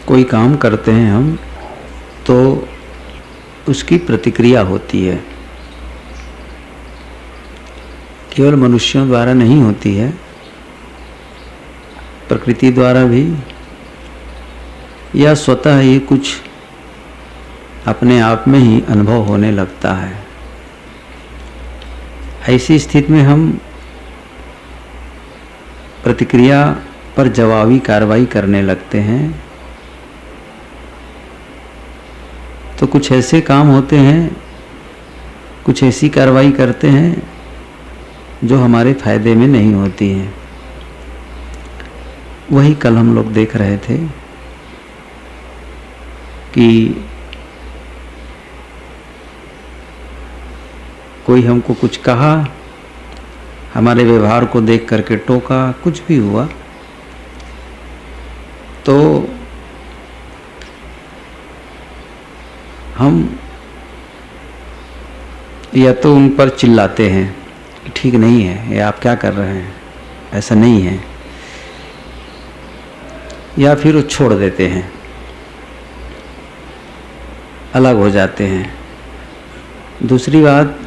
कोई काम करते हैं हम तो उसकी प्रतिक्रिया होती है, केवल मनुष्यों द्वारा नहीं होती है, प्रकृति द्वारा भी, या स्वतः ही कुछ अपने आप में ही अनुभव होने लगता है। ऐसी स्थिति में हम प्रतिक्रिया पर जवाबी कार्रवाई करने लगते हैं। तो कुछ ऐसे काम होते हैं, कुछ ऐसी कार्रवाई करते हैं जो हमारे फायदे में नहीं होती हैं। वही कल हम लोग देख रहे थे कि कोई हमको कुछ कहा, हमारे व्यवहार को देख करके टोका, कुछ भी हुआ, तो हम या तो उन पर चिल्लाते हैं कि ठीक नहीं है, ये आप क्या कर रहे हैं, ऐसा नहीं है, या फिर वो छोड़ देते हैं, अलग हो जाते हैं। दूसरी बात,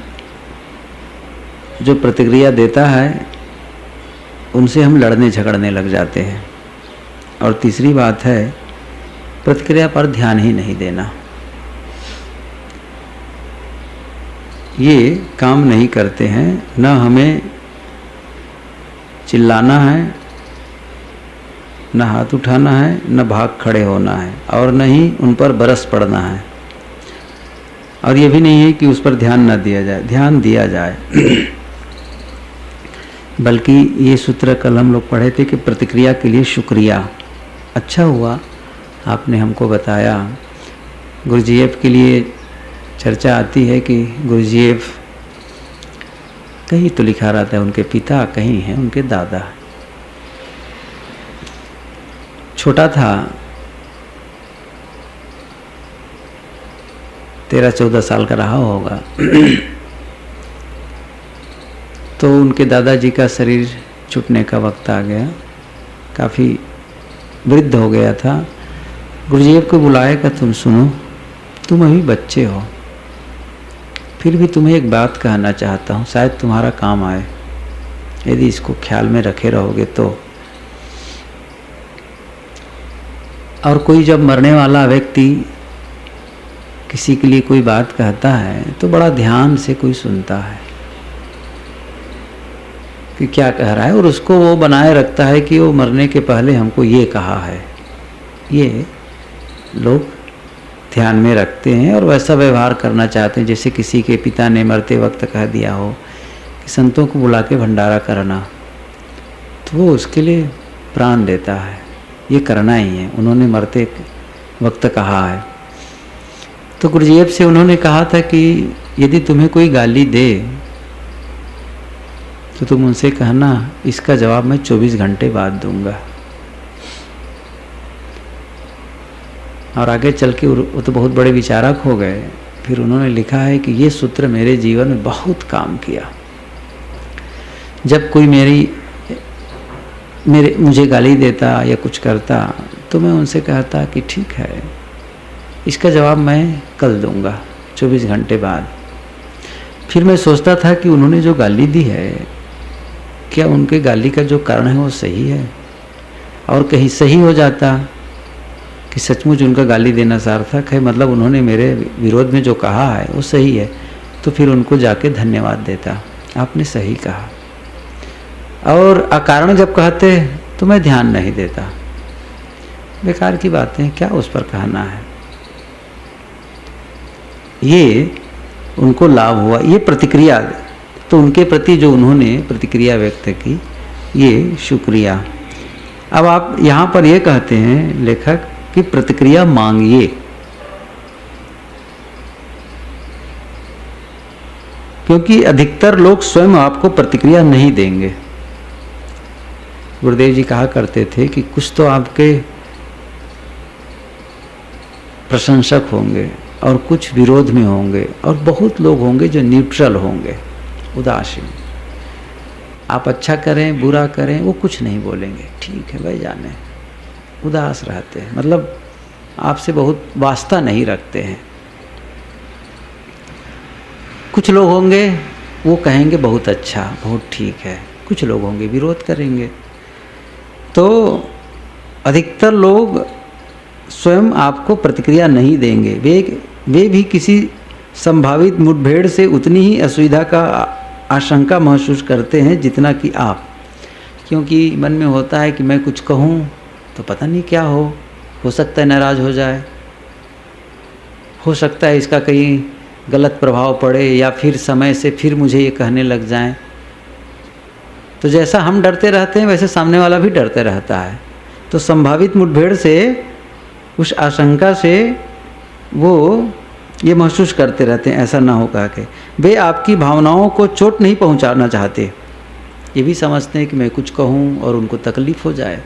जो प्रतिक्रिया देता है उनसे हम लड़ने झगड़ने लग जाते हैं। और तीसरी बात है, प्रतिक्रिया पर ध्यान ही नहीं देना। ये काम नहीं करते हैं। न हमें चिल्लाना है, न हाथ उठाना है, न भाग खड़े होना है, और न ही उन पर बरस पड़ना है। और ये भी नहीं है कि उस पर ध्यान न दिया जाए, ध्यान दिया जाए। बल्कि ये सूत्र कल हम लोग पढ़े थे कि प्रतिक्रिया के लिए शुक्रिया। अच्छा हुआ आपने हमको बताया। गुरुजीएफ के लिए चर्चा आती है कि गुरुजीएफ कहीं तो लिखा रहता है उनके पिता, कहीं हैं उनके दादा। छोटा था, 13-14 साल का रहा होगा। तो उनके दादाजी का शरीर छूटने का वक्त आ गया, काफ़ी वृद्ध हो गया था। गुरुजीएफ को बुलाया कि तुम सुनो, तुम अभी बच्चे हो, फिर भी तुम्हें एक बात कहना चाहता हूँ, शायद तुम्हारा काम आए, यदि इसको ख्याल में रखे रहोगे तो। और कोई जब मरने वाला व्यक्ति किसी के लिए कोई बात कहता है तो बड़ा ध्यान से कोई सुनता है कि क्या कह रहा है, और उसको वो बनाए रखता है कि वो मरने के पहले हमको ये कहा है। ये लोग ध्यान में रखते हैं और वैसा व्यवहार करना चाहते हैं जैसे किसी के पिता ने मरते वक्त कह दिया हो कि संतों को बुला के भंडारा करना, तो वो उसके लिए प्राण देता है, ये करना ही है, उन्होंने मरते वक्त कहा है। तो गुरुजीएफ से उन्होंने कहा था कि यदि तुम्हें कोई गाली दे तो तुम उनसे कहना इसका जवाब मैं 24 घंटे बाद दूंगा। और आगे चल के वो तो बहुत बड़े विचारक हो गए। फिर उन्होंने लिखा है कि ये सूत्र मेरे जीवन में बहुत काम किया। जब कोई मुझे गाली देता या कुछ करता तो मैं उनसे कहता कि ठीक है, इसका जवाब मैं कल दूंगा 24 घंटे बाद। फिर मैं सोचता था कि उन्होंने जो गाली दी है, क्या उनके गाली का जो कारण है वो सही है? और कहीं सही हो जाता कि सचमुच उनका गाली देना सार्थक है, मतलब उन्होंने मेरे विरोध में जो कहा है वो सही है, तो फिर उनको जाके धन्यवाद देता, आपने सही कहा। और अकारण जब कहते तो मैं ध्यान नहीं देता, बेकार की बातें, क्या उस पर कहना है। ये उनको लाभ हुआ, ये प्रतिक्रिया, तो उनके प्रति जो उन्होंने प्रतिक्रिया व्यक्त की, ये शुक्रिया। अब आप यहाँ पर ये कहते हैं लेखक कि प्रतिक्रिया मांगिए, क्योंकि अधिकतर लोग स्वयं आपको प्रतिक्रिया नहीं देंगे। गुरुदेव जी कहा करते थे कि कुछ तो आपके प्रशंसक होंगे और कुछ विरोध में होंगे, और बहुत लोग होंगे जो न्यूट्रल होंगे, उदासीन। आप अच्छा करें बुरा करें वो कुछ नहीं बोलेंगे, ठीक है भाई जाने, उदास रहते हैं, मतलब आपसे बहुत वास्ता नहीं रखते हैं। कुछ लोग होंगे वो कहेंगे बहुत अच्छा, बहुत ठीक है, कुछ लोग होंगे विरोध करेंगे। तो अधिकतर लोग स्वयं आपको प्रतिक्रिया नहीं देंगे, वे भी किसी संभावित मुठभेड़ से उतनी ही असुविधा का आशंका महसूस करते हैं जितना कि आप, क्योंकि मन में होता है कि मैं कुछ कहूँ तो पता नहीं क्या हो सकता है नाराज़ हो जाए, हो सकता है इसका कहीं गलत प्रभाव पड़े या फिर समय से फिर मुझे ये कहने लग जाएं। तो जैसा हम डरते रहते हैं वैसे सामने वाला भी डरते रहता है। तो संभावित मुठभेड़ से, उस आशंका से वो ये महसूस करते रहते हैं ऐसा ना हो कह के। वे आपकी भावनाओं को चोट नहीं पहुंचाना चाहते, ये भी समझते हैं कि मैं कुछ कहूं और उनको तकलीफ़ हो जाए,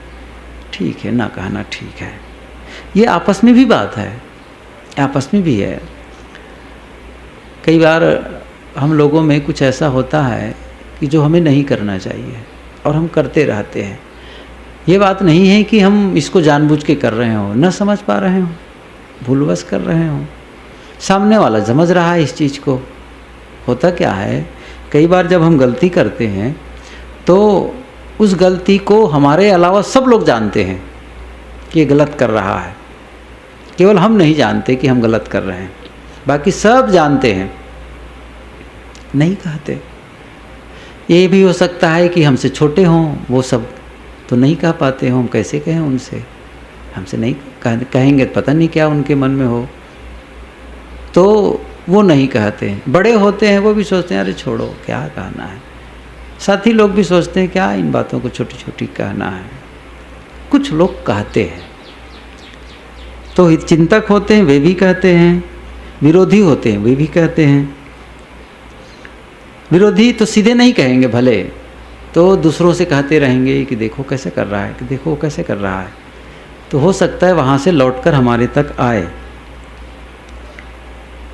ठीक है ना कहना ठीक है। ये आपस में भी बात है, आपस में भी है। कई बार हम लोगों में कुछ ऐसा होता है कि जो हमें नहीं करना चाहिए और हम करते रहते हैं। ये बात नहीं है कि हम इसको जानबूझ के कर रहे हो, न समझ पा रहे हो, भूलवश कर रहे हो, सामने वाला समझ रहा है इस चीज़ को। होता क्या है, कई बार जब हम गलती करते हैं तो उस गलती को हमारे अलावा सब लोग जानते हैं कि ये गलत कर रहा है, केवल हम नहीं जानते कि हम गलत कर रहे हैं, बाकी सब जानते हैं, नहीं कहते। ये भी हो सकता है कि हमसे छोटे हों, वो सब तो नहीं कह पाते हों, हम कैसे कहें उनसे, हमसे नहीं कहेंगे, पता नहीं क्या उनके मन में हो, तो वो नहीं कहते हैं। बड़े होते हैं वो भी सोचते हैं अरे छोड़ो क्या कहना है। साथी लोग भी सोचते हैं क्या इन बातों को छोटी छोटी कहना है। कुछ लोग कहते हैं, तो हितचिंतक होते हैं वे भी कहते हैं, विरोधी होते हैं वे भी कहते हैं। विरोधी तो सीधे नहीं कहेंगे भले, तो दूसरों से कहते रहेंगे कि देखो कैसे कर रहा है, कि देखो कैसे कर रहा है, तो हो सकता है वहाँ से लौटकर हमारे तक आए।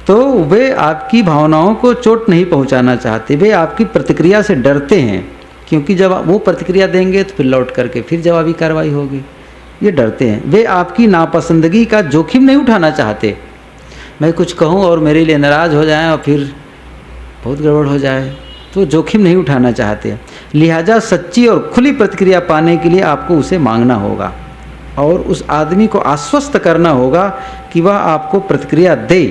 तो वे आपकी भावनाओं को चोट नहीं पहुंचाना चाहते, वे आपकी प्रतिक्रिया से डरते हैं, क्योंकि जब वो प्रतिक्रिया देंगे तो फिर लौट करके फिर जवाबी कार्रवाई होगी, ये डरते हैं। वे आपकी नापसंदगी का जोखिम नहीं उठाना चाहते, मैं कुछ कहूँ और मेरे लिए नाराज़ हो जाएं और फिर बहुत गड़बड़ हो जाए, तो जोखिम नहीं उठाना चाहते। लिहाजा सच्ची और खुली प्रतिक्रिया पाने के लिए आपको उसे मांगना होगा और उस आदमी को आश्वस्त करना होगा कि वह आपको प्रतिक्रिया दे।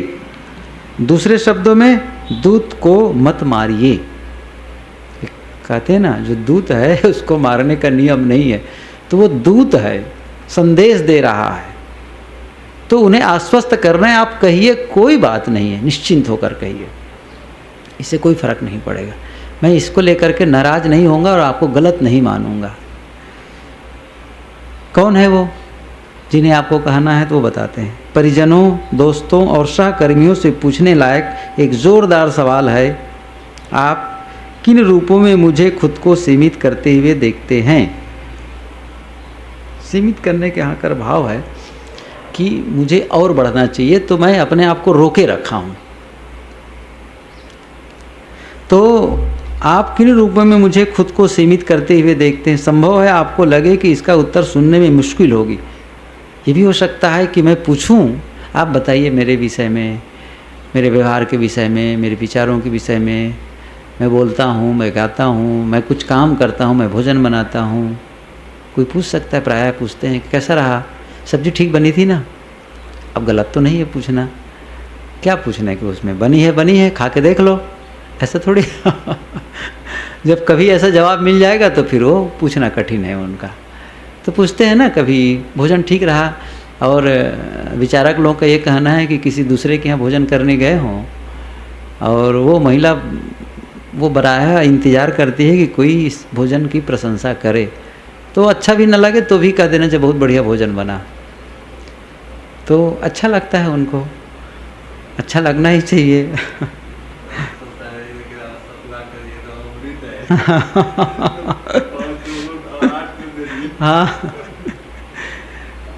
दूसरे शब्दों में, दूत को मत मारिए। कहते हैं ना, जो दूत है उसको मारने का नियम नहीं है, तो वो दूत है, संदेश दे रहा है, तो उन्हें आश्वस्त करना है। आप कहिए कोई बात नहीं है, निश्चिंत होकर कहिए, इससे कोई फर्क नहीं पड़ेगा, मैं इसको लेकर के नाराज नहीं होऊंगा और आपको गलत नहीं मानूंगा। कौन है वो जिन्हें आपको कहना है, तो वो बताते हैं। परिजनों, दोस्तों और सहकर्मियों से पूछने लायक एक ज़ोरदार सवाल है, आप किन रूपों में मुझे खुद को सीमित करते हुए देखते हैं। सीमित करने के यहाँ कर भाव है कि मुझे और बढ़ना चाहिए, तो मैं अपने आप को रोके रखा हूँ। तो आप किन रूपों में मुझे खुद को सीमित करते हुए देखते हैं। संभव है आपको लगे कि इसका उत्तर सुनने में मुश्किल होगी। ये भी हो सकता है कि मैं पूछूं, आप बताइए मेरे विषय में, मेरे व्यवहार के विषय में, मेरे विचारों के विषय में। मैं बोलता हूँ, मैं गाता हूँ, मैं कुछ काम करता हूँ, मैं भोजन बनाता हूँ। कोई पूछ सकता है, प्रायः पूछते हैं कैसा रहा, सब्जी ठीक बनी थी ना। अब गलत तो नहीं है पूछना, क्या पूछना है कि उसमें बनी है, खा के देख लो, ऐसा थोड़ी जब कभी ऐसा जवाब मिल जाएगा तो फिर वो पूछना कठिन है उनका। तो पूछते हैं ना, कभी भोजन ठीक रहा। और विचारक लोगों का ये कहना है कि किसी दूसरे के यहाँ भोजन करने गए हों और वो महिला वो बराह इंतज़ार करती है कि कोई इस भोजन की प्रशंसा करे, तो अच्छा भी न लगे तो भी कह देना जब बहुत बढ़िया भोजन बना, तो अच्छा लगता है उनको, अच्छा लगना ही चाहिए। हाँ,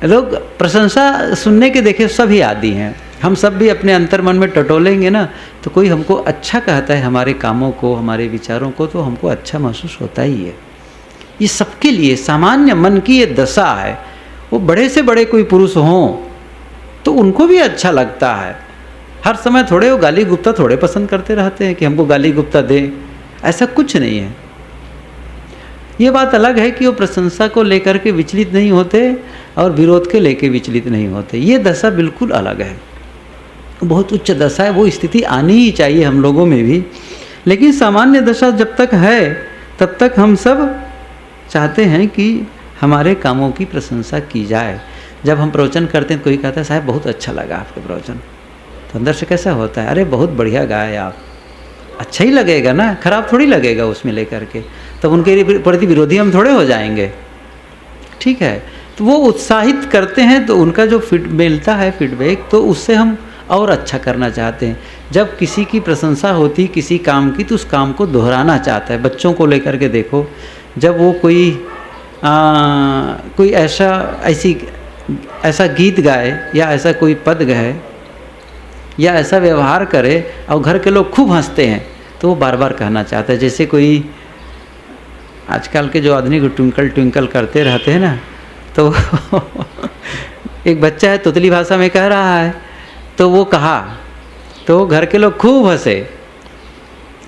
लोग प्रशंसा सुनने के देखे सभी आदी हैं। हम सब भी अपने अंतर मन में टटोलेंगे ना, तो कोई हमको अच्छा कहता है, हमारे कामों को, हमारे विचारों को, तो हमको अच्छा महसूस होता ही है। ये सबके लिए सामान्य मन की ये दशा है। वो बड़े से बड़े कोई पुरुष हों तो उनको भी अच्छा लगता है। हर समय थोड़े वो गाली गुप्ता थोड़े पसंद करते रहते हैं कि हमको गाली गुप्ता दे, ऐसा कुछ नहीं है। ये बात अलग है कि वो प्रशंसा को लेकर के विचलित नहीं होते और विरोध के लेके विचलित नहीं होते। ये दशा बिल्कुल अलग है, बहुत उच्च दशा है। वो स्थिति आनी ही चाहिए हम लोगों में भी। लेकिन सामान्य दशा जब तक है तब तक हम सब चाहते हैं कि हमारे कामों की प्रशंसा की जाए। जब हम प्रवचन करते हैं, कोई कहता है साहब बहुत अच्छा लगा आपका प्रवचन, तो अंदर से कैसा होता है, अरे बहुत बढ़िया गाए आप। अच्छा ही लगेगा ना, खराब थोड़ी लगेगा उसमें लेकर के। तब उनके प्रति विरोधी हम थोड़े हो जाएंगे, ठीक है। तो वो उत्साहित करते हैं, तो उनका जो मिलता है फीडबैक, तो उससे हम और अच्छा करना चाहते हैं। जब किसी की प्रशंसा होती किसी काम की, तो उस काम को दोहराना चाहता है। बच्चों को लेकर के देखो, जब वो कोई ऐसा गीत गाए या ऐसा कोई पद गाए या ऐसा व्यवहार करे और घर के लोग खूब हंसते हैं, तो वो बार बार कहना चाहता है। जैसे कोई आजकल के जो आदमी को ट्विंकल ट्विंकल करते रहते हैं ना, तो एक बच्चा है तोतली भाषा में कह रहा है, तो वो कहा तो घर के लोग खूब हंसे।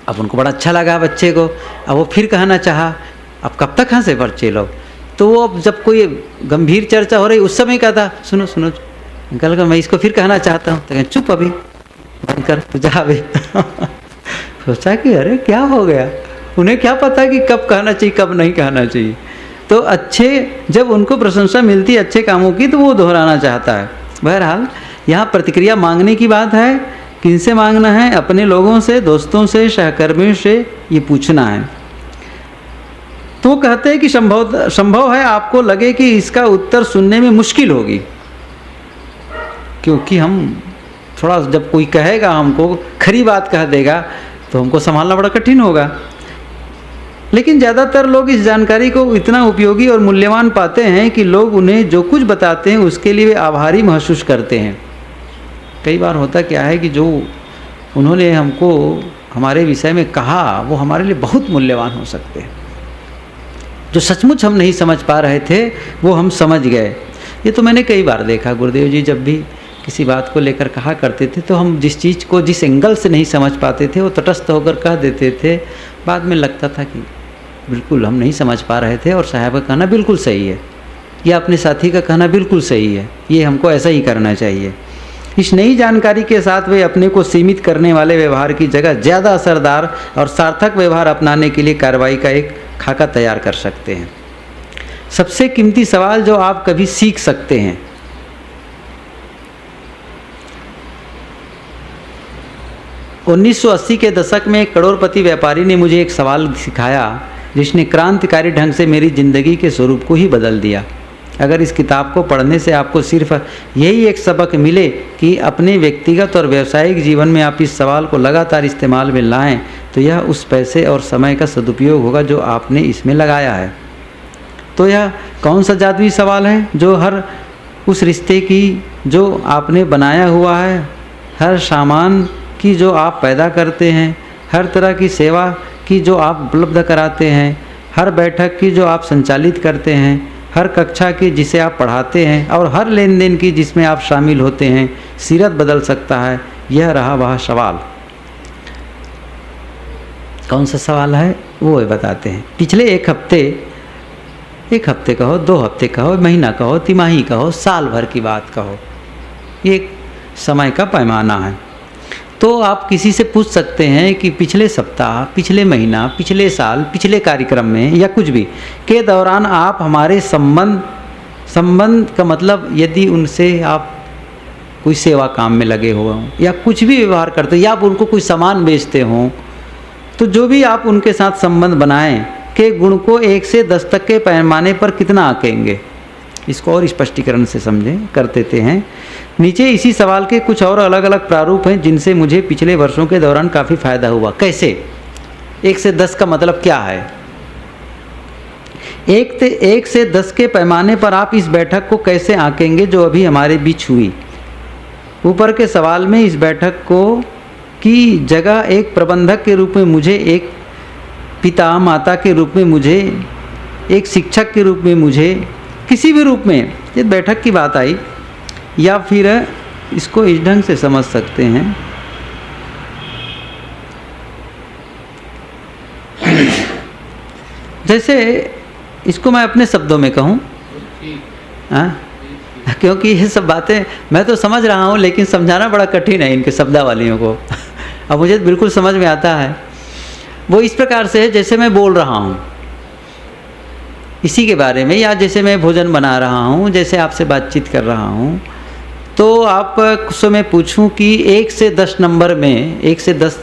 अब उनको बड़ा अच्छा लगा बच्चे को, अब वो फिर कहना चाहा। अब कब तक हंसे बच्चे लोग? तो वो अब जब कोई गंभीर चर्चा हो रही उस समय कहता, सुनो सुनो अंकल का मैं इसको फिर कहना चाहता हूँ। तो चुप अभी बंद कर, तू जा अभी। सोचा कि अरे क्या हो गया, उन्हें क्या पता कि कब कहना चाहिए कब नहीं कहना चाहिए। तो अच्छे जब उनको प्रशंसा मिलती है अच्छे कामों की, तो वो दोहराना चाहता है। बहरहाल यहाँ प्रतिक्रिया मांगने की बात है। किनसे मांगना है? अपने लोगों से, दोस्तों से, सहकर्मियों से ये पूछना है। तो कहते हैं कि संभव है आपको लगे कि इसका उत्तर सुनने में मुश्किल होगी, क्योंकि हम थोड़ा, जब कोई कहेगा हमको खरी बात कह देगा तो हमको संभालना बड़ा कठिन होगा। लेकिन ज़्यादातर लोग इस जानकारी को इतना उपयोगी और मूल्यवान पाते हैं कि लोग उन्हें जो कुछ बताते हैं उसके लिए वे आभारी महसूस करते हैं। कई बार होता क्या है कि जो उन्होंने हमको हमारे विषय में कहा वो हमारे लिए बहुत मूल्यवान हो सकते हैं। जो सचमुच हम नहीं समझ पा रहे थे वो हम समझ गए। ये तो मैंने कई बार देखा। गुरुदेव जी जब भी किसी बात को लेकर कहा करते थे, तो हम जिस चीज़ को जिस एंगल से नहीं समझ पाते थे वो तटस्थ होकर कह देते थे। बाद में लगता था कि बिल्कुल हम नहीं समझ पा रहे थे और साहब का कहना बिल्कुल सही है, या अपने साथी का कहना बिल्कुल सही है, ये हमको ऐसा ही करना चाहिए। इस नई जानकारी के साथ वे अपने को सीमित करने वाले व्यवहार की जगह ज़्यादा असरदार और सार्थक व्यवहार अपनाने के लिए कार्रवाई का एक खाका तैयार कर सकते हैं। सबसे कीमती सवाल जो आप कभी सीख सकते हैं। – 1980 के दशक में एक करोड़पति व्यापारी ने मुझे एक सवाल सिखाया जिसने क्रांतिकारी ढंग से मेरी ज़िंदगी के स्वरूप को ही बदल दिया। अगर इस किताब को पढ़ने से आपको सिर्फ यही एक सबक मिले कि अपने व्यक्तिगत और व्यावसायिक जीवन में आप इस सवाल को लगातार इस्तेमाल में लाएं, तो यह उस पैसे और समय का सदुपयोग होगा जो आपने इसमें लगाया है। तो यह कौन सा जादुई सवाल है जो हर उस रिश्ते की जो आपने बनाया हुआ है, हर सामान की जो आप पैदा करते हैं, हर तरह की सेवा की जो आप उपलब्ध कराते हैं, हर बैठक की जो आप संचालित करते हैं, हर कक्षा की जिसे आप पढ़ाते हैं और हर लेन देन की जिसमें आप शामिल होते हैं, सीरत बदल सकता है। यह रहा वह सवाल। कौन सा सवाल है वो बताते हैं। पिछले एक हफ्ते कहो, 2 हफ्ते कहो, महीना कहो, तिमाही कहो, साल भर की बात कहो, ये एक समय का पैमाना है। तो आप किसी से पूछ सकते हैं कि पिछले सप्ताह, पिछले महीना, पिछले साल, पिछले कार्यक्रम में या कुछ भी के दौरान आप हमारे संबंध का मतलब यदि उनसे आप कोई सेवा काम में लगे हो या कुछ भी व्यवहार करते या आप उनको कोई सामान बेचते हों, तो जो भी आप उनके साथ संबंध बनाएं के गुण को 1 से 10 तक के पैमाने पर कितना आंकेंगे। इसको और स्पष्टीकरण से समझें कर देते हैं। नीचे इसी सवाल के कुछ और अलग अलग प्रारूप हैं जिनसे मुझे पिछले वर्षों के दौरान काफ़ी फायदा हुआ। कैसे? 1 से 10 का मतलब क्या है? 1 से 10 के पैमाने पर आप इस बैठक को कैसे आंकेंगे जो अभी हमारे बीच हुई। ऊपर के सवाल में इस बैठक को की जगह एक प्रबंधक के रूप में मुझे, एक पिता माता के रूप में मुझे, एक शिक्षक के रूप में मुझे, किसी भी रूप में ये बैठक की बात आई, या फिर इसको इस ढंग से समझ सकते हैं, जैसे इसको मैं अपने शब्दों में कहूँ, क्योंकि ये सब बातें मैं तो समझ रहा हूँ लेकिन समझाना बड़ा कठिन है इनके शब्दावलियों को। अब मुझे बिल्कुल समझ में आता है। वो इस प्रकार से है जैसे मैं बोल रहा हूँ इसी के बारे में, या जैसे मैं भोजन बना रहा हूँ, जैसे आपसे बातचीत कर रहा हूँ, तो आपसे मैं पूछूं कि 1 से 10 नंबर में 1 से 10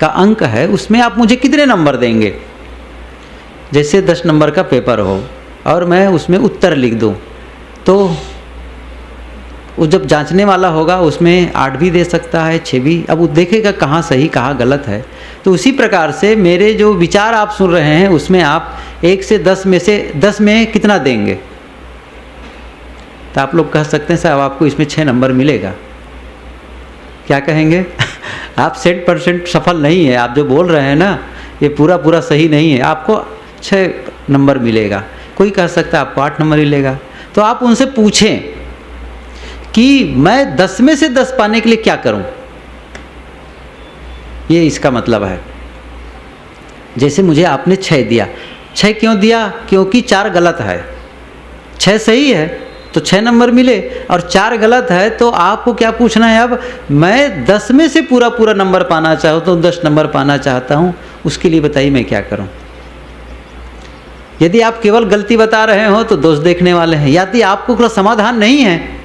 का अंक है, उसमें आप मुझे कितने नंबर देंगे? जैसे 10 नंबर का पेपर हो और मैं उसमें उत्तर लिख दूं, तो वो जब जांचने वाला होगा उसमें 8 भी दे सकता है, 6 भी। अब वो देखेगा कहाँ सही कहाँ गलत है। तो उसी प्रकार से मेरे जो विचार आप सुन रहे हैं उसमें आप 1 से 10 में से 10 में कितना देंगे? तो आप लोग कह सकते हैं साहब आपको इसमें 6 नंबर मिलेगा। क्या कहेंगे? आप 100% सफल नहीं है, आप जो बोल रहे हैं ना ये पूरा सही नहीं है, आपको 6 नंबर मिलेगा। कोई कह सकता है आपको 8 नंबर मिलेगा। तो आप उनसे पूछें कि मैं 10 में से 10 पाने के लिए क्या करूं? ये इसका मतलब है। जैसे मुझे आपने 6 दिया, 6 क्यों दिया? क्योंकि 4 गलत है, 6 सही है तो 6 नंबर मिले, और 4 गलत है तो आपको क्या पूछना है? अब मैं 10 में से पूरा नंबर पाना चाहूँ तो 10 नंबर पाना चाहता हूँ, उसके लिए बताइए मैं क्या करूँ? यदि आप केवल गलती बता रहे हो तो दोष देखने वाले हैं। यदि आपको कोई समाधान नहीं है,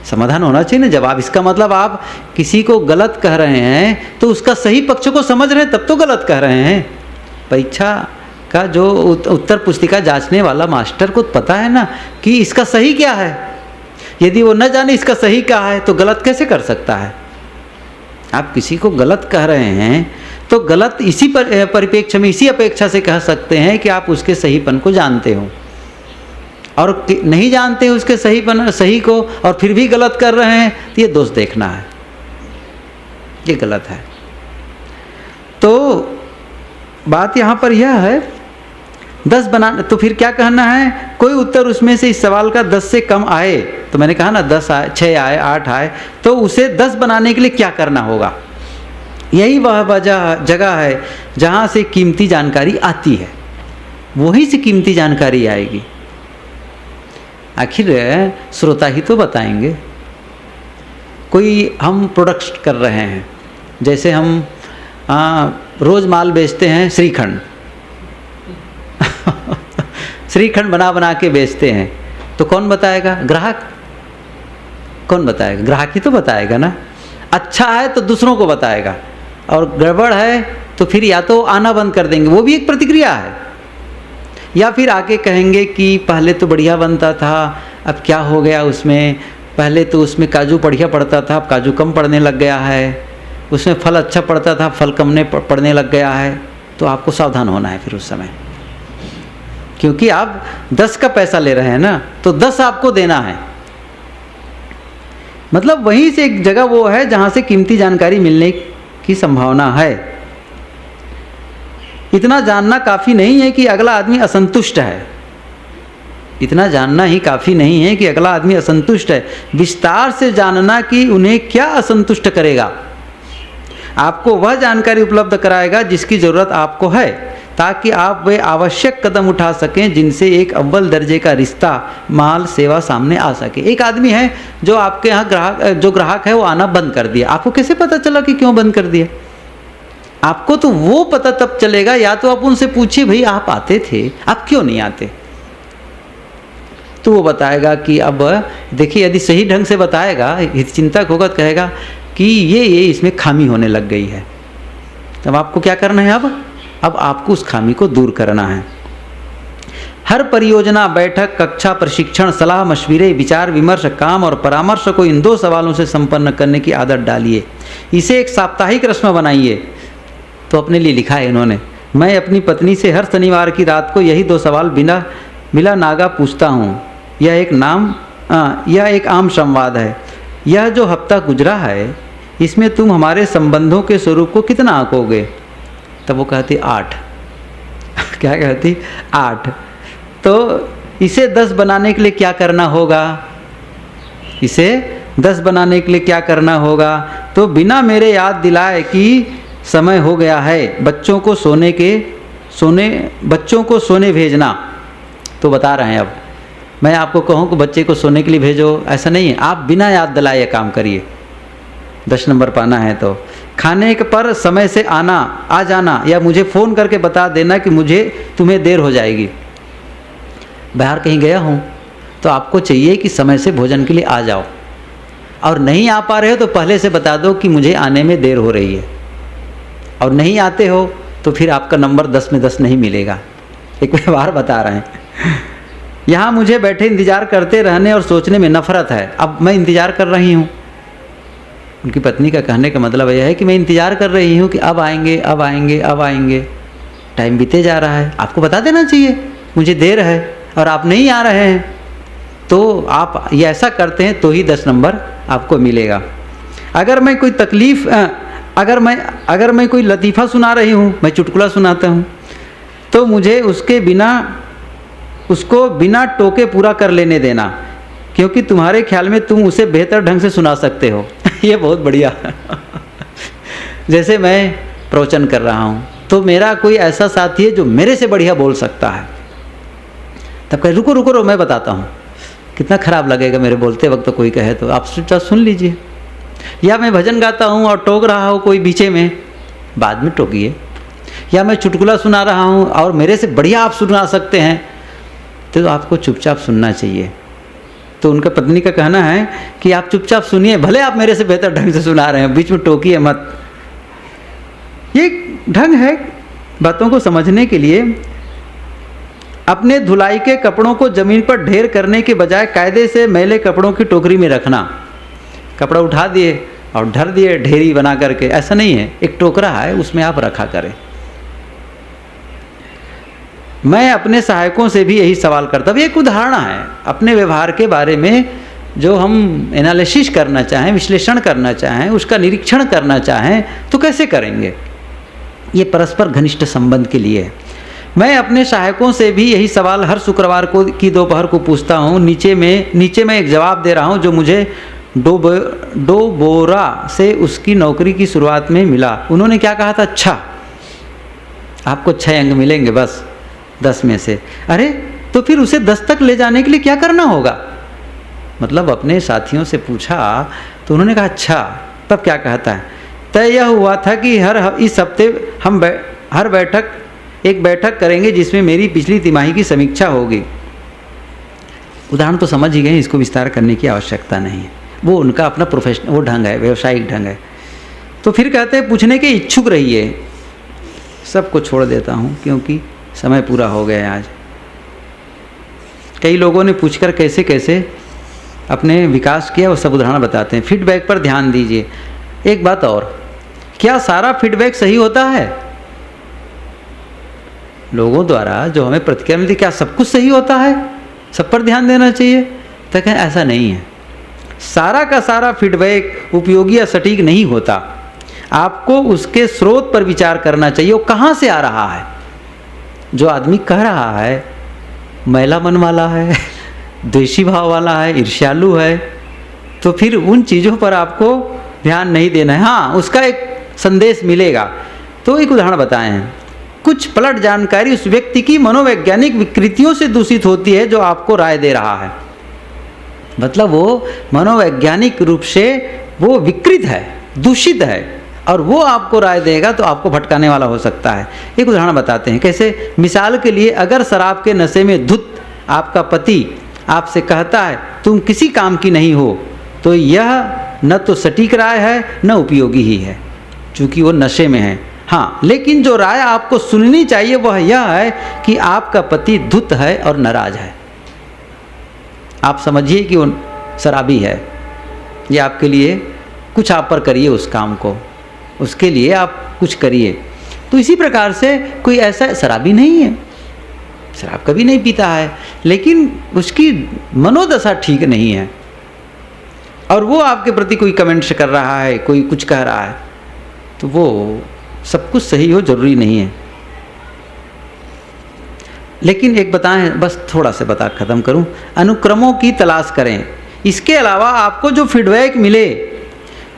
समाधान होना चाहिए ना जवाब। इसका मतलब आप किसी को गलत कह रहे हैं तो उसका सही पक्ष को समझ रहे हैं तब तो गलत कह रहे हैं। परीक्षा का जो उत्तर पुस्तिका जांचने वाला मास्टर को पता है ना कि इसका सही क्या है। यदि वो न जाने इसका सही क्या है तो गलत कैसे कर सकता है? आप किसी को गलत कह रहे हैं तो गलत इसी परिप्रेक्ष्य में, इसी अपेक्षा से कह सकते हैं कि आप उसके सहीपन को जानते हो, और नहीं जानते उसके सही को और फिर भी गलत कर रहे हैं तो ये दोष देखना है, ये गलत है। तो बात यहाँ पर यह है 10 बनाना, तो फिर क्या कहना है? कोई उत्तर उसमें से इस सवाल का 10 से कम आए, तो मैंने कहा ना 10 आए, 6 आए, 8 आए, तो उसे 10 बनाने के लिए क्या करना होगा? यही वह जगह है जहाँ से कीमती जानकारी आती है, वहीं से कीमती जानकारी आएगी। आखिर श्रोता ही तो बताएंगे। कोई हम प्रोडक्ट कर रहे हैं, जैसे हम रोज़ माल बेचते हैं, श्रीखंड श्रीखंड बना के बेचते हैं, तो कौन बताएगा? ग्राहक। कौन बताएगा? ग्राहक ही तो बताएगा ना। अच्छा है तो दूसरों को बताएगा, और गड़बड़ है तो फिर या तो आना बंद कर देंगे, वो भी एक प्रतिक्रिया है, या फिर आके कहेंगे कि पहले तो बढ़िया बनता था, अब क्या हो गया उसमें, पहले तो उसमें काजू बढ़िया पड़ता था, अब काजू कम पड़ने लग गया है, उसमें फल अच्छा पड़ता था, फल कम पड़ने लग गया है। तो आपको सावधान होना है फिर उस समय, क्योंकि आप 10 का पैसा ले रहे हैं ना, तो 10 आपको देना है। मतलब वहीं से एक जगह वो है जहाँ से कीमती जानकारी मिलने की संभावना है। इतना जानना काफ़ी नहीं है कि अगला आदमी असंतुष्ट है, इतना जानना ही काफ़ी नहीं है कि अगला आदमी असंतुष्ट है। विस्तार से जानना कि उन्हें क्या असंतुष्ट करेगा। आपको वह जानकारी उपलब्ध कराएगा जिसकी ज़रूरत आपको है, ताकि आप वे आवश्यक कदम उठा सकें जिनसे एक अव्वल दर्जे का रिश्ता, माल, सेवा सामने आ सके। एक आदमी है जो आपके यहाँ ग्राहक है वो आना बंद कर दिया, आपको कैसे पता चला कि क्यों बंद कर दिया? आपको तो वो पता तब चलेगा, या तो आप उनसे पूछिए भाई आप आते थे, आप क्यों नहीं आते? तो वो बताएगा कि अब देखिए, यदि सही ढंग से बताएगा, हितचिंतक होगा तो कहेगा कि ये इसमें खामी होने लग गई है। तब आपको क्या करना है? अब आपको उस खामी को दूर करना है। हर परियोजना, बैठक, कक्षा, प्रशिक्षण, सलाह, मशविरे, विचार विमर्श, काम और परामर्श को इन 2 सवालों से संपन्न करने की आदत डालिए। इसे एक साप्ताहिक रस्म बनाइए। तो अपने लिए लिखा है इन्होंने, मैं अपनी पत्नी से हर शनिवार की रात को यही 2 सवाल बिना मिला नागा पूछता हूँ। यह एक आम संवाद है। यह जो हफ्ता गुजरा है इसमें तुम हमारे संबंधों के स्वरूप को कितना आंकोगे? तब वो कहती 8 क्या कहती? 8। तो इसे 10 बनाने के लिए क्या करना होगा? इसे 10 बनाने के लिए क्या करना होगा? तो बिना मेरे याद दिलाए कि समय हो गया है, बच्चों को सोने भेजना। तो बता रहे हैं, अब मैं आपको कहूँ कि बच्चे को सोने के लिए भेजो, ऐसा नहीं है। आप बिना याद दिलाए ये काम करिए। 10 नंबर पाना है तो खाने पर समय से आ जाना, या मुझे फ़ोन करके बता देना कि तुम्हें देर हो जाएगी। बाहर कहीं गया हूँ तो आपको चाहिए कि समय से भोजन के लिए आ जाओ, और नहीं आ पा रहे हो तो पहले से बता दो कि मुझे आने में देर हो रही है। और नहीं आते हो तो फिर आपका नंबर 10 में 10 नहीं मिलेगा। एक व्यवहार बता रहे हैं। यहाँ मुझे बैठे इंतज़ार करते रहने और सोचने में नफ़रत है। अब मैं इंतज़ार कर रही हूँ। उनकी पत्नी का कहने का मतलब यह है कि मैं इंतज़ार कर रही हूँ कि अब आएंगे, अब आएंगे, अब आएंगे। टाइम बीते जा रहा है, आपको बता देना चाहिए मुझे देर है, और आप नहीं आ रहे हैं। तो आप ये ऐसा करते हैं तो ही 10 नंबर आपको मिलेगा। अगर मैं कोई तकलीफ़ अगर मैं कोई लतीफ़ा सुना रही हूँ, मैं चुटकुला सुनाता हूँ, तो मुझे उसको बिना टोके पूरा कर लेने देना, क्योंकि तुम्हारे ख्याल में तुम उसे बेहतर ढंग से सुना सकते हो। ये बहुत बढ़िया। जैसे मैं प्रवचन कर रहा हूँ तो मेरा कोई ऐसा साथी है जो मेरे से बढ़िया बोल सकता है, तब कहे रुको मैं बताता हूँ। कितना ख़राब लगेगा मेरे बोलते वक्त तो कोई कहे तो आप चुपचाप सुन लीजिए। या मैं भजन गाता हूँ और टोक रहा हो कोई बीचे में, बाद में टोकिए। या मैं चुटकुला सुना रहा हूँ और मेरे से बढ़िया आप सुना सकते हैं, तो आपको चुपचाप सुनना चाहिए। तो उनका पत्नी का कहना है कि आप चुपचाप सुनिए, भले आप मेरे से बेहतर ढंग से सुना रहे हैं, बीच में टोकिए मत। ये ढंग है बातों को समझने के लिए। अपने धुलाई के कपड़ों को ज़मीन पर ढेर करने के बजाय कायदे से मैले कपड़ों की टोकरी में रखना। कपड़ा उठा दिए और धर दिए ढेरी बना करके, ऐसा नहीं है। एक टोकरा है, उसमें आप रखा करें। मैं अपने सहायकों से भी यही सवाल करता हूँ। एक उदाहरण है अपने व्यवहार के बारे में, जो हम एनालिसिस करना चाहें, विश्लेषण करना चाहें, उसका निरीक्षण करना चाहें तो कैसे करेंगे? ये परस्पर घनिष्ठ संबंध के लिए है। मैं अपने सहायकों से भी यही सवाल हर शुक्रवार की दोपहर को पूछता हूँ। नीचे मैं एक जवाब दे रहा हूँ जो मुझे डोबोरा से उसकी नौकरी की शुरुआत में मिला। उन्होंने क्या कहा था? अच्छा, आपको 6 अंक मिलेंगे बस 10 में से। अरे तो फिर उसे 10 तक ले जाने के लिए क्या करना होगा? मतलब अपने साथियों से पूछा तो उन्होंने कहा अच्छा। तब क्या कहता है? तय यह हुआ था कि इस हफ्ते हम एक बैठक करेंगे जिसमें मेरी पिछली तिमाही की समीक्षा होगी। उदाहरण तो समझ ही गए, इसको विस्तार करने की आवश्यकता नहीं है। वो उनका अपना प्रोफेशनल वो ढंग है, व्यावसायिक ढंग है। तो फिर कहते हैं पूछने के इच्छुक रहिए। सबको छोड़ देता हूँ क्योंकि समय पूरा हो गया है आज। कई लोगों ने पूछकर कैसे कैसे अपने विकास किया, वो सब उदाहरण बताते हैं। फीडबैक पर ध्यान दीजिए। एक बात और, क्या सारा फीडबैक सही होता है? लोगों द्वारा जो हमें प्रतिक्रिया मिलती, क्या सब कुछ सही होता है? सब पर ध्यान देना चाहिए? तो कहें ऐसा नहीं है। सारा का सारा फीडबैक उपयोगी या सटीक नहीं होता। आपको उसके स्रोत पर विचार करना चाहिए, वो कहाँ से आ रहा है। जो आदमी कह रहा है मैला मन वाला है, द्वेषी भाव वाला है, ईर्ष्यालु है, तो फिर उन चीज़ों पर आपको ध्यान नहीं देना है। हाँ, उसका एक संदेश मिलेगा। तो एक उदाहरण बताए हैं। कुछ पलट जानकारी उस व्यक्ति की मनोवैज्ञानिक विकृतियों से दूषित होती है जो आपको राय दे रहा है। मतलब वो मनोवैज्ञानिक रूप से वो विकृत है, दूषित है, और वो आपको राय देगा तो आपको भटकाने वाला हो सकता है। एक उदाहरण बताते हैं कैसे। मिसाल के लिए, अगर शराब के नशे में धुत आपका पति आपसे कहता है तुम किसी काम की नहीं हो, तो यह न तो सटीक राय है न उपयोगी ही है, चूँकि वो नशे में है। हाँ, लेकिन जो राय आपको सुननी चाहिए वह यह है कि आपका पति धुत है और नाराज है। आप समझिए कि वो शराबी है, ये आपके लिए कुछ आप पर करिए उस काम को, उसके लिए आप कुछ करिए। तो इसी प्रकार से कोई ऐसा शराबी नहीं है, शराब कभी नहीं पीता है, लेकिन उसकी मनोदशा ठीक नहीं है और वो आपके प्रति कोई कमेंट्स कर रहा है, कोई कुछ कह रहा है, तो वो सब कुछ सही हो जरूरी नहीं है। लेकिन एक बताएं, बस थोड़ा सा बता ख़त्म करूं। अनुक्रमों की तलाश करें। इसके अलावा आपको जो फीडबैक मिले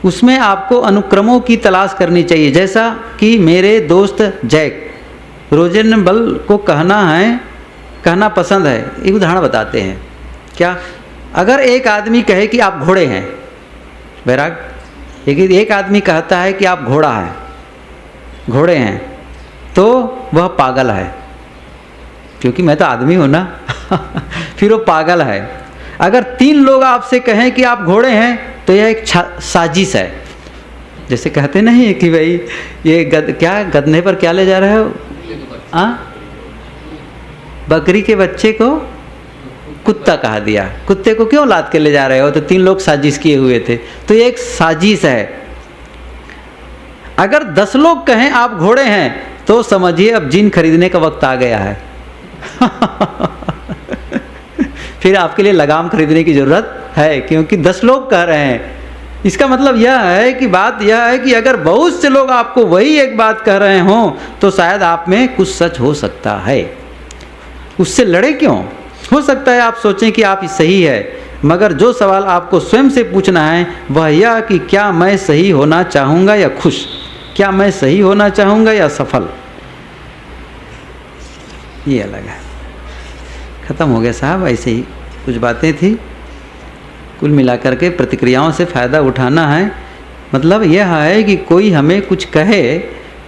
उसमें आपको अनुक्रमों की तलाश करनी चाहिए। जैसा कि मेरे दोस्त जैक रोजेनबल को कहना पसंद है। एक उदाहरण बताते हैं। क्या? अगर एक आदमी कहे कि आप घोड़े हैं, बैराग, एक आदमी कहता है कि आप घोड़े हैं, तो वह पागल है, क्योंकि मैं तो आदमी हूँ ना। फिर वो पागल है। अगर 3 लोग आपसे कहें कि आप घोड़े हैं, तो यह एक साजिश है। जैसे कहते नहीं कि भाई ये गधे पर क्या ले जा रहे हो? बकरी के बच्चे को कुत्ता कहा दिया, कुत्ते को क्यों लाद के ले जा रहे हो? तो 3 लोग साजिश किए हुए थे, तो ये एक साजिश है। अगर 10 लोग कहें आप घोड़े हैं, तो समझिए अब जीन खरीदने का वक्त आ गया है। फिर आपके लिए लगाम खरीदने की ज़रूरत है, क्योंकि 10 लोग कह रहे हैं। इसका मतलब यह है कि बात यह है कि अगर बहुत से लोग आपको वही एक बात कह रहे हों, तो शायद आप में कुछ सच हो सकता है। उससे लड़े क्यों? हो सकता है आप सोचें कि आप सही है, मगर जो सवाल आपको स्वयं से पूछना है वह यह कि क्या मैं सही होना चाहूँगा या खुश? क्या मैं सही होना चाहूँगा या सफल? ये अलग है। ख़त्म हो गया साहब, ऐसे ही कुछ बातें थी। कुल मिलाकर के प्रतिक्रियाओं से फ़ायदा उठाना है। मतलब यह है कि कोई हमें कुछ कहे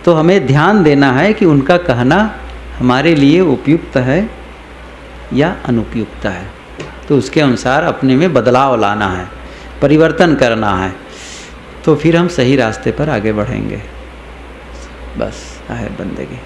तो हमें ध्यान देना है कि उनका कहना हमारे लिए उपयुक्त है या अनुपयुक्त है। तो उसके अनुसार अपने में बदलाव लाना है, परिवर्तन करना है, तो फिर हम सही रास्ते पर आगे बढ़ेंगे। बस है बंदगी।